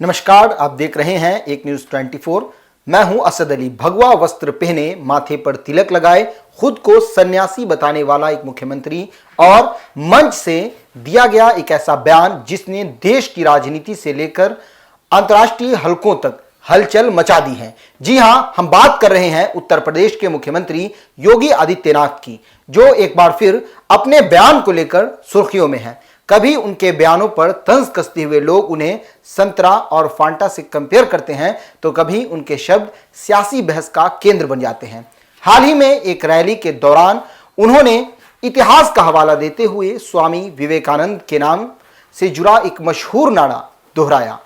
नमस्कार, आप देख रहे हैं एक न्यूज 24। मैं हूं असद अली। भगवा वस्त्र पहने, माथे पर तिलक लगाए, खुद को सन्यासी बताने वाला एक मुख्यमंत्री और मंच से दिया गया एक ऐसा बयान जिसने देश की राजनीति से लेकर अंतर्राष्ट्रीय हलकों तक हलचल मचा दी है। जी हां, हम बात कर रहे हैं उत्तर प्रदेश के मुख्यमंत्री योगी आदित्यनाथ की, जो एक बार फिर अपने बयान को लेकर सुर्खियों में हैं। कभी उनके बयानों पर तंज कसते हुए लोग उन्हें संतरा और फांटा से कंपेयर करते हैं, तो कभी उनके शब्द सियासी बहस का केंद्र बन जाते हैं। हाल ही में एक रैली के दौरान उन्होंने इतिहास का हवाला देते हुए स्वामी विवेकानंद के नाम से जुड़ा एक मशहूर नारा दोहराया,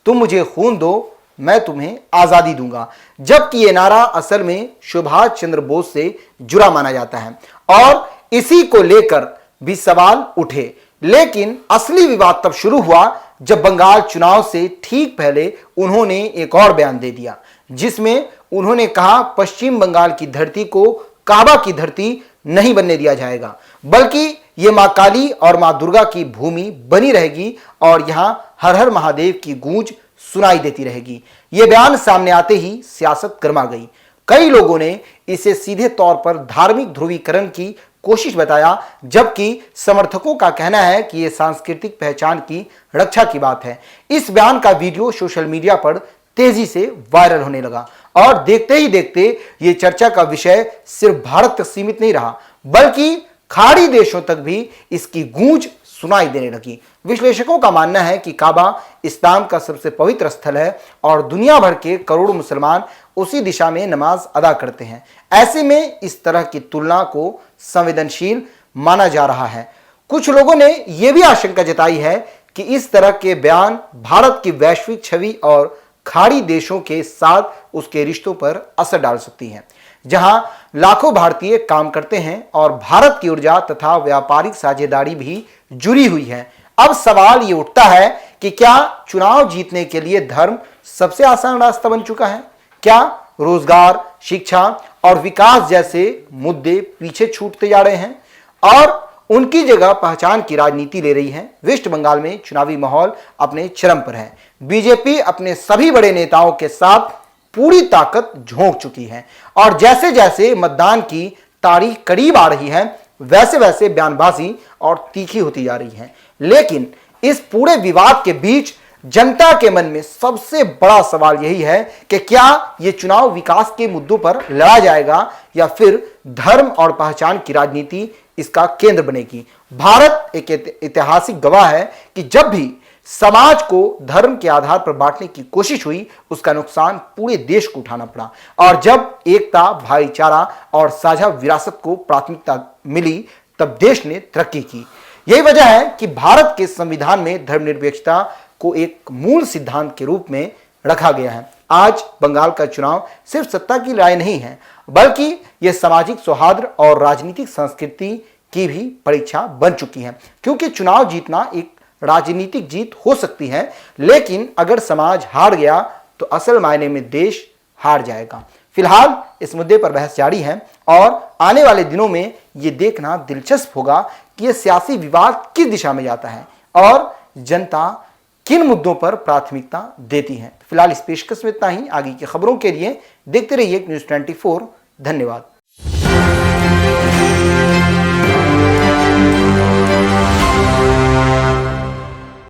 तुम मुझे खून दो, मैं तुम्हें आजादी दूंगा। जबकि यह नारा असल में सुभाष चंद्र बोस से जुड़ा माना जाता है और इसी को लेकर भी सवाल उठे। लेकिन असली विवाद तब शुरू हुआ जब बंगाल चुनाव से ठीक पहले उन्होंने एक और बयान दे दिया, जिसमें उन्होंने कहा पश्चिम बंगाल की धरती को काबा की धरती नहीं बनने दिया जाएगा, बल्कि यह मां काली और मां दुर्गा की भूमि बनी रहेगी और यहां हर हर महादेव की गूंज सुनाई देती रहेगी। यह बयान सामने आते ही सियासत गर्मा गई। कई लोगों ने इसे सीधे तौर पर धार्मिक ध्रुवीकरण की कोशिश बताया, जबकि समर्थकों का कहना है कि यह सांस्कृतिक पहचान की रक्षा की बात है। इस बयान का वीडियो सोशल मीडिया पर तेजी से वायरल होने लगा और देखते ही देखते यह चर्चा का विषय सिर्फ भारत तक सीमित नहीं रहा, बल्कि खाड़ी देशों तक भी इसकी गूंज सुनाई देने लगी। विश्लेषकों का मानना है कि काबा इस्लाम का सबसे पवित्र स्थल है और दुनिया भर के करोड़ों मुसलमान उसी दिशा में नमाज अदा करते हैं। ऐसे में इस तरह की तुलना को संवेदनशील माना जा रहा है। कुछ लोगों ने यह भी आशंका जताई है कि इस तरह के बयान भारत की वैश्विक छवि और खाड़ी देशों के साथ उसके रिश्तों पर असर डाल सकती हैं, जहां लाखों भारतीय काम करते हैं और भारत की ऊर्जा तथा व्यापारिक साझेदारी भी जुड़ी हुई है। अब सवाल ये उठता है कि क्या चुनाव जीतने के लिए धर्म सबसे आसान रास्ता बन चुका है? क्या रोजगार, शिक्षा और विकास जैसे मुद्दे पीछे छूटते जा रहे हैं और उनकी जगह पहचान की राजनीति ले रही है? वेस्ट बंगाल में चुनावी माहौल अपने चरम पर है। बीजेपी अपने सभी बड़े नेताओं के साथ पूरी ताकत झोंक चुकी है और जैसे जैसे मतदान की तारीख करीब आ रही है, वैसे वैसे बयानबाजी और तीखी होती जा रही है। लेकिन इस पूरे विवाद के बीच जनता के मन में सबसे बड़ा सवाल यही है कि क्या यह चुनाव विकास के मुद्दों पर लड़ा जाएगा या फिर धर्म और पहचान की राजनीति इसका केंद्र बनेगी। भारत एक ऐतिहासिक गवाह है कि जब भी समाज को धर्म के आधार पर बांटने की कोशिश हुई, उसका नुकसान पूरे देश को उठाना पड़ा और जब एकता, भाईचारा और साझा विरासत को प्राथमिकता मिली, तब देश ने तरक्की की। यही वजह है कि भारत के संविधान में धर्मनिरपेक्षता को एक मूल सिद्धांत के रूप में रखा गया है। आज बंगाल का चुनाव सिर्फ सत्ता की लड़ाई नहीं है, बल्कि यह सामाजिक सौहार्द और राजनीतिक संस्कृति की भी परीक्षा बन चुकी है, क्योंकि चुनाव जीतना एक राजनीतिक जीत हो सकती है, लेकिन अगर समाज हार गया तो असल मायने में देश हार जाएगा। फिलहाल इस मुद्दे पर बहस जारी है और आने वाले दिनों में यह देखना दिलचस्प होगा कि यह सियासी विवाद किस दिशा में जाता है और जनता किन मुद्दों पर प्राथमिकता देती है। फिलहाल इस पेशकश में इतना ही। आगे की खबरों के लिए देखते रहिए न्यूज़ 24। धन्यवाद।